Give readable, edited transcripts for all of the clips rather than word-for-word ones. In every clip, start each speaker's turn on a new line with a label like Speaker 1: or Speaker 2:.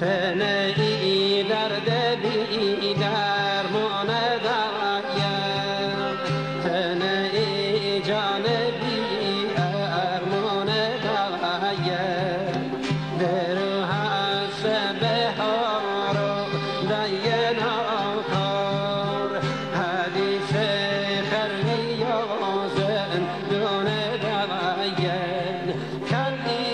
Speaker 1: تنهی درد بی درمان دایم، تنهی جان بی ارمان دایم، در هست بهار و دین آکار، حدیث خرمی و زندون دایم، کلی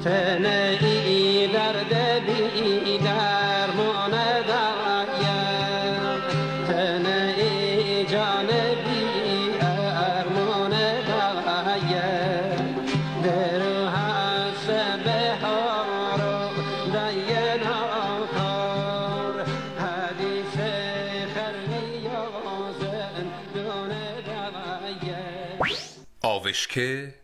Speaker 1: تنهی درد بی درمان دایم، تنهی جان بی ارمان دایم، در هست بهار و دین آکار، حدیث خرمی و زندون دایم.
Speaker 2: آوشکه